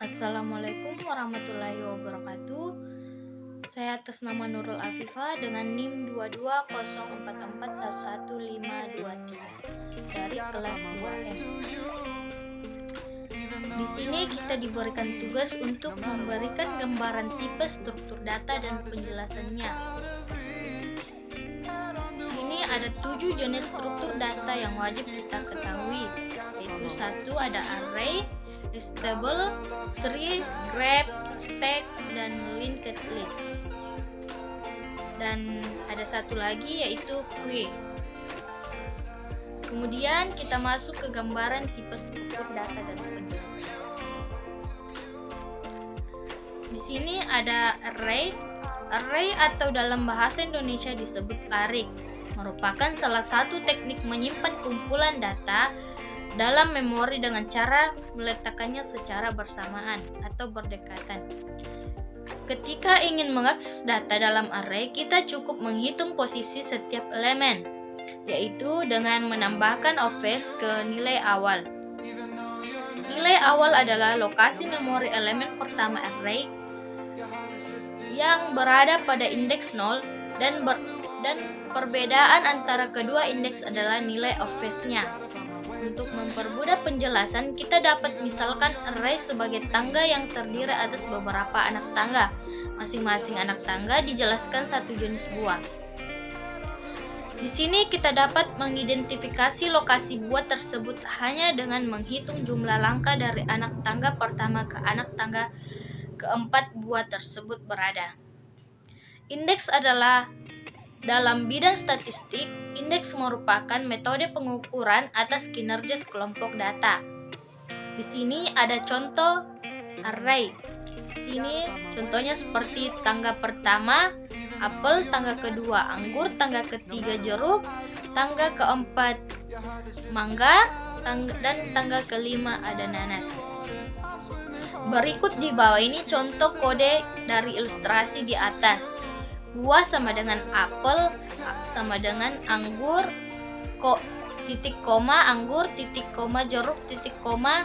Assalamualaikum warahmatullahi wabarakatuh. Saya atas nama Nurul Afifah dengan NIM 2204411523 dari kelas 2M. Di sini kita diberikan tugas untuk memberikan gambaran tipe struktur data dan penjelasannya. Di sini ada 7 jenis struktur data yang wajib kita ketahui, yaitu 1 ada array, table, tree, graph, stack, dan linked list. Dan ada satu lagi yaitu queue. Kemudian kita masuk ke gambaran tipe struktur data dan penjelasan. Di sini ada array. Array atau dalam bahasa Indonesia disebut larik, merupakan salah satu teknik menyimpan kumpulan data dalam memori dengan cara meletakkannya secara bersamaan atau berdekatan. Ketika ingin mengakses data dalam array, kita cukup menghitung posisi setiap elemen, yaitu dengan menambahkan offset ke nilai awal. Nilai awal adalah lokasi memori elemen pertama array yang berada pada indeks 0 dan perbedaan antara kedua indeks adalah nilai offsetnya. Untuk mempermudah penjelasan, kita dapat misalkan array sebagai tangga yang terdiri atas beberapa anak tangga. Masing-masing anak tangga dijelaskan satu jenis buah. Di sini kita dapat mengidentifikasi lokasi buah tersebut hanya dengan menghitung jumlah langkah dari anak tangga pertama ke anak tangga keempat buah tersebut berada. Indeks adalah dalam bidang statistik, indeks merupakan metode pengukuran atas kinerja sekelompok data. Di sini ada contoh array. Di sini contohnya seperti tangga pertama apel, tangga kedua anggur, tangga ketiga jeruk, tangga keempat mangga, dan tangga kelima ada nanas. Berikut di bawah ini contoh kode dari ilustrasi di atas. Buah sama dengan apel, sama dengan anggur, titik koma, anggur, titik koma, jeruk, titik koma,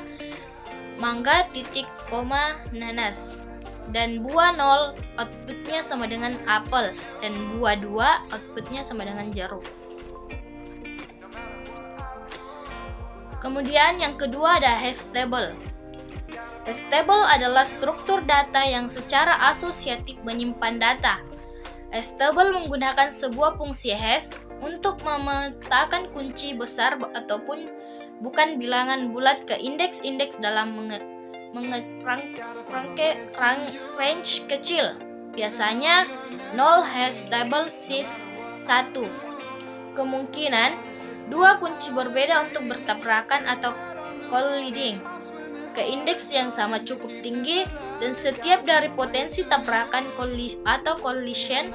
mangga, titik koma, nanas. Dan buah 0 outputnya sama dengan apel, dan buah 2 outputnya sama dengan jeruk. Kemudian yang kedua ada hash table. Hash table adalah struktur data yang secara asosiatif menyimpan data. Hash table menggunakan sebuah fungsi hash untuk memetakan kunci besar ataupun bukan bilangan bulat ke indeks-indeks dalam range kecil. Biasanya 0 hash table sys 1. Kemungkinan dua kunci berbeda untuk bertabrakan atau colliding ke indeks yang sama cukup tinggi, dan setiap dari potensi tabrakan atau collision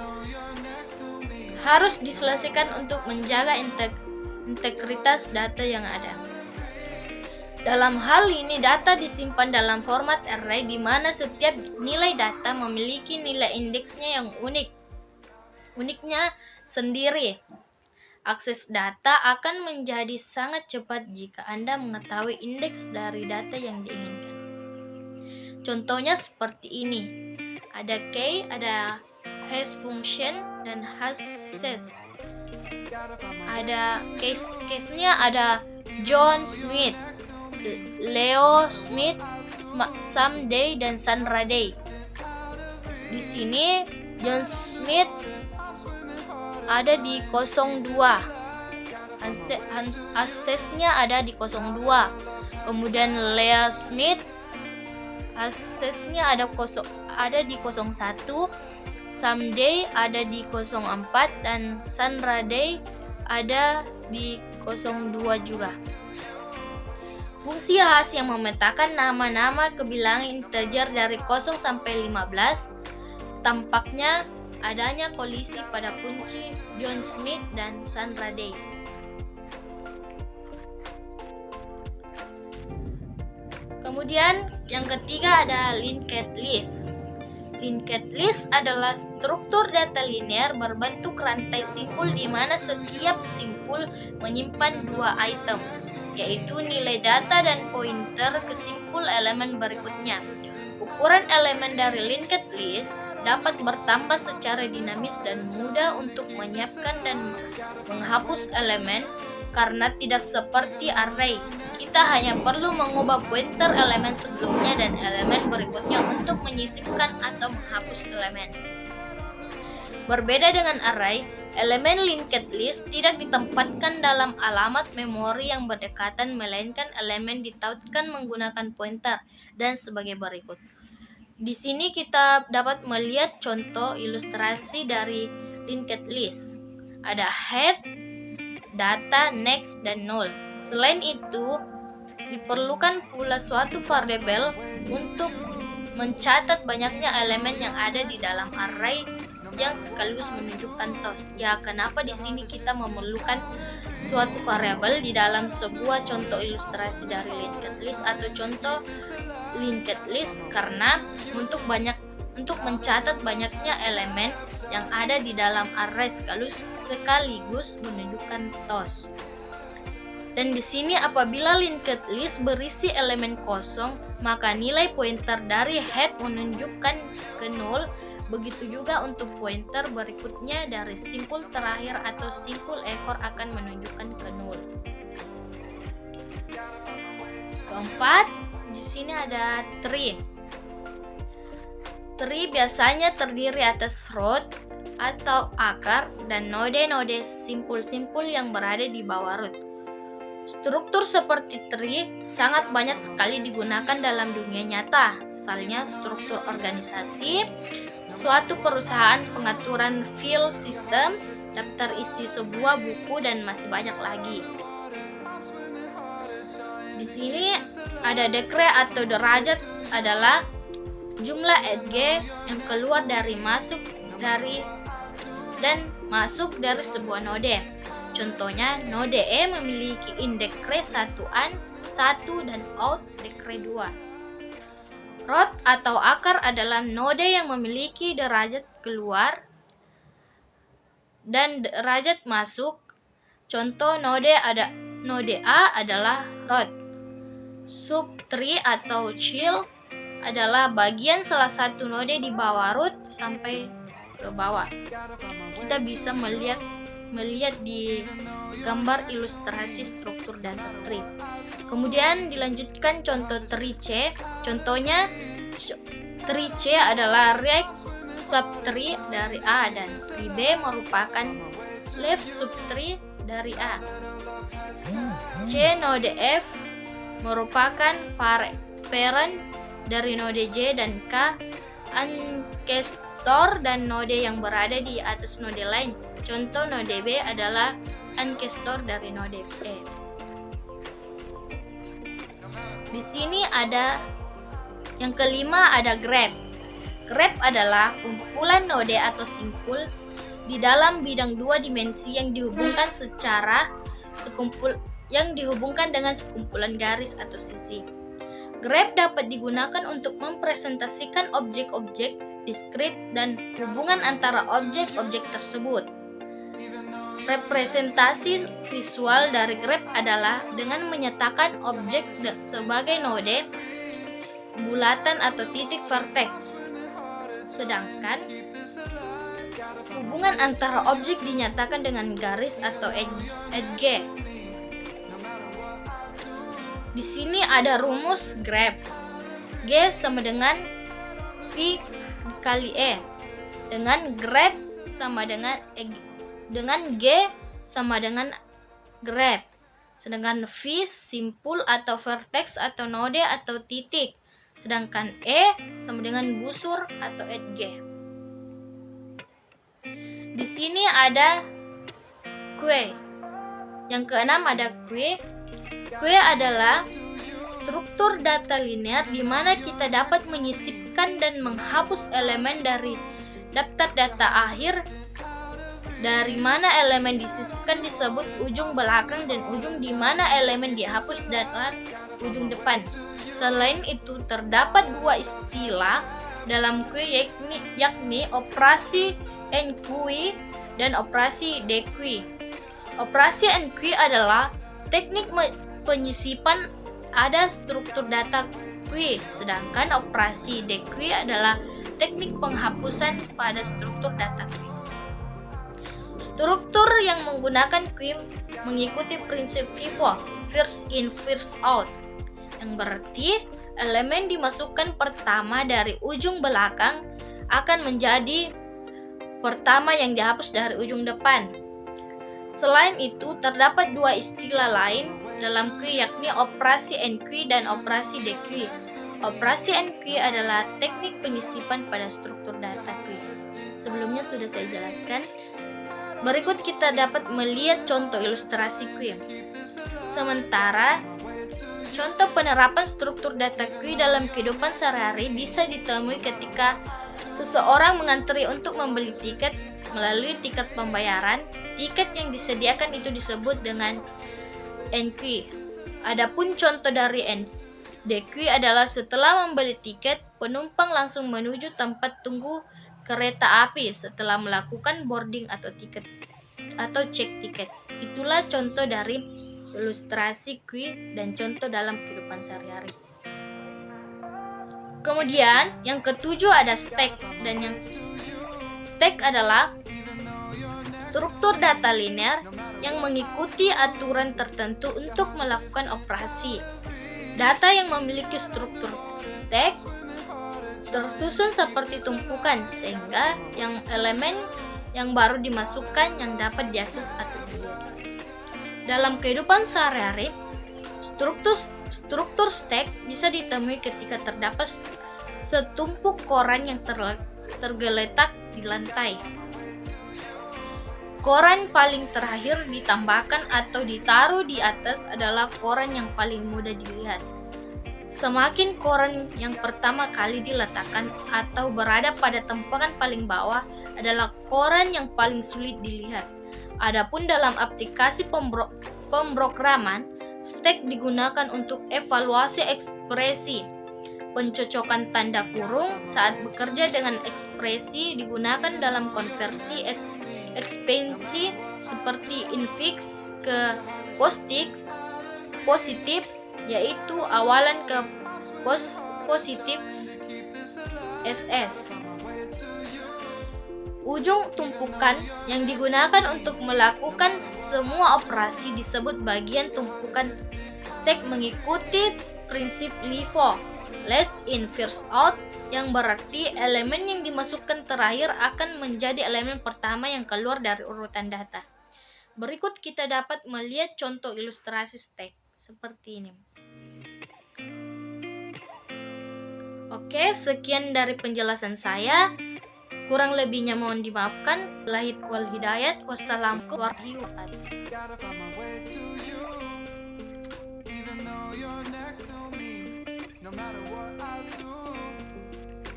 harus diselesaikan untuk menjaga integritas data yang ada. Dalam hal ini, data disimpan dalam format array di mana setiap nilai data memiliki nilai indeksnya yang uniknya sendiri. Akses data akan menjadi sangat cepat jika Anda mengetahui indeks dari data yang diinginkan. Contohnya seperti ini. Ada key, ada hash function, dan hashes. Ada case-nya ada John Smith, Leo Smith, Someday, dan Sandra Day. Di sini John Smith ada di 02. Aksesnya ada di 02. Kemudian Lea Smith aksesnya ada di 01. Someday ada di 04 dan Sandra Day ada di 02 juga. Fungsi hash yang memetakan nama-nama kebilangan integer dari 0 sampai 15 tampaknya adanya kolisi pada kunci John Smith dan Sandra Day. Kemudian yang ketiga ada linked list. Linked list adalah struktur data linear berbentuk rantai simpul di mana setiap simpul menyimpan dua item, yaitu nilai data dan pointer ke simpul elemen berikutnya. Ukuran elemen dari linked list dapat bertambah secara dinamis dan mudah untuk menyiapkan dan menghapus elemen karena tidak seperti array. Kita hanya perlu mengubah pointer elemen sebelumnya dan elemen berikutnya untuk menyisipkan atau menghapus elemen. Berbeda dengan array, elemen linked list tidak ditempatkan dalam alamat memori yang berdekatan, melainkan elemen ditautkan menggunakan pointer dan sebagai berikut. Di sini kita dapat melihat contoh ilustrasi dari linked list. Ada head, data, next, dan null. Selain itu, diperlukan pula suatu variabel untuk mencatat banyaknya elemen yang ada di dalam array yang sekaligus menunjukkan toss. Ya, kenapa di sini kita memerlukan suatu variabel di dalam sebuah contoh ilustrasi dari linked list atau contoh linked list? Karena untuk mencatat banyaknya elemen yang ada di dalam array sekaligus menunjukkan toss. Dan di sini apabila linked list berisi elemen kosong, maka nilai pointer dari head menunjukkan ke null. Begitu juga untuk pointer berikutnya dari simpul terakhir atau simpul ekor akan menunjukkan ke null. Keempat, di sini ada tree. Tree biasanya terdiri atas root atau akar dan node-node simpul-simpul yang berada di bawah root. Struktur seperti tree sangat banyak sekali digunakan dalam dunia nyata, misalnya struktur organisasi, suatu perusahaan, pengaturan file system, daftar isi sebuah buku, dan masih banyak lagi. Di sini ada degree atau derajat adalah jumlah edge yang keluar dari masuk dari sebuah node. Contohnya, node E memiliki in degree 1 dan out degree 2. Root atau akar adalah node yang memiliki derajat keluar dan derajat masuk. Contoh node A adalah root. Subtree atau child adalah bagian salah satu node di bawah root sampai ke bawah. Kita bisa melihat di gambar ilustrasi struktur data tree. Kemudian dilanjutkan contoh tree C. Contohnya tree C adalah right subtree dari A dan tree B merupakan left subtree dari A. C node F merupakan parent dari node J dan K ancestor dan node yang berada di atas node lain. Contoh node B adalah ancestor dari node E. Di sini ada yang kelima, ada graph. Graph adalah kumpulan node atau simpul di dalam bidang dua dimensi yang dihubungkan dengan sekumpulan garis atau sisi. Graph dapat digunakan untuk mempresentasikan objek-objek diskrit dan hubungan antara objek-objek tersebut. Representasi visual dari graph adalah dengan menyatakan objek sebagai node, bulatan atau titik vertex. Sedangkan hubungan antara objek dinyatakan dengan garis atau edge. Di sini ada rumus graph. G sama dengan V kali E. Dengan graph sama dengan G sama dengan graph. Sedangkan V simpul atau vertex atau node atau titik. Sedangkan E sama dengan busur atau edge. Di sini ada queue. Yang keenam ada queue. Queue adalah struktur data linear di mana kita dapat menyisipkan dan menghapus elemen dari daftar data akhir. Dari mana elemen disisipkan disebut ujung belakang dan ujung di mana elemen dihapus adalah ujung depan. Selain itu, terdapat dua istilah dalam queue yakni operasi enqueue dan operasi dequeue. Operasi enqueue adalah teknik penyisipan ada struktur data queue, sedangkan operasi dequeue adalah teknik penghapusan pada struktur data queue. Struktur yang menggunakan queue mengikuti prinsip FIFO, first in first out, yang berarti elemen dimasukkan pertama dari ujung belakang akan menjadi pertama yang dihapus dari ujung depan. Selain itu, terdapat dua istilah lain dalam queue, yakni operasi enqueue dan operasi dequeue. Operasi enqueue adalah teknik penyisipan pada struktur data queue. Sebelumnya sudah saya jelaskan. Berikut kita dapat melihat contoh ilustrasi queue. Sementara contoh penerapan struktur data queue dalam kehidupan sehari-hari bisa ditemui ketika seseorang mengantri untuk membeli tiket melalui tiket pembayaran. Tiket yang disediakan itu disebut dengan enqueue. Adapun contoh dari dequeue adalah setelah membeli tiket, penumpang langsung menuju tempat tunggu kereta api setelah melakukan boarding atau cek tiket. Itulah contoh dari ilustrasi queue dan contoh dalam kehidupan sehari-hari. Kemudian yang ketujuh ada stack, dan yang stack adalah struktur data linear yang mengikuti aturan tertentu untuk melakukan operasi. Data yang memiliki struktur stack tersusun seperti tumpukan, sehingga yang elemen yang baru dimasukkan yang dapat di atas atau di bawah. Dalam kehidupan sehari-hari, struktur stack bisa ditemui ketika terdapat setumpuk koran yang tergeletak di lantai. Koran paling terakhir ditambahkan atau ditaruh di atas adalah koran yang paling mudah dilihat. Semakin koran yang pertama kali diletakkan atau berada pada tempat paling bawah adalah koran yang paling sulit dilihat. Adapun dalam aplikasi pemrograman, stack digunakan untuk evaluasi ekspresi. Pencocokan tanda kurung saat bekerja dengan ekspresi digunakan dalam konversi ekspansi seperti infix ke positif, yaitu awalan ke positif SS. Ujung tumpukan yang digunakan untuk melakukan semua operasi disebut bagian tumpukan. Stack mengikuti prinsip LIFO, last in first out, yang berarti elemen yang dimasukkan terakhir akan menjadi elemen pertama yang keluar dari urutan data. Berikut kita dapat melihat contoh ilustrasi stack seperti ini. Oke, sekian dari penjelasan saya. Kurang lebihnya mohon dimaafkan. Lahid wal hidayat. Wassalamualaikum warahmatullahi wabarakatuh. No matter what I do,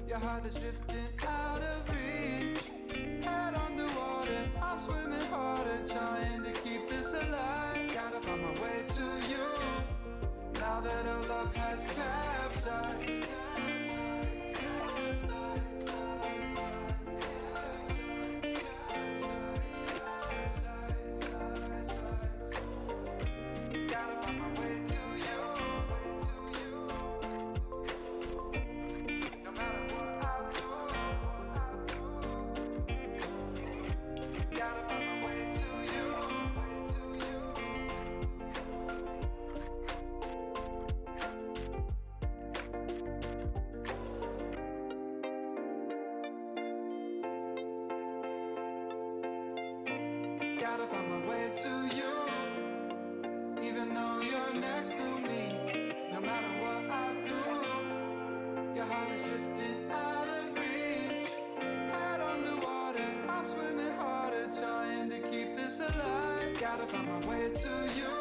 your heart is drifting out of reach. Head on the water, I'm swimming harder, trying to keep this alive. Gotta find my way to you, now that our love has capsized. Gotta find my way to you, even though you're next to me. No matter what I do, your heart is drifting out of reach. Head on the water, I'm swimming harder, trying to keep this alive. Gotta find my way to you,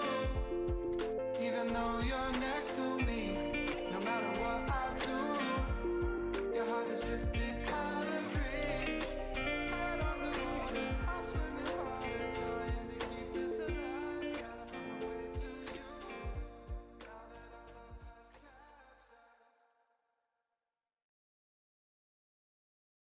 even though you're next to me.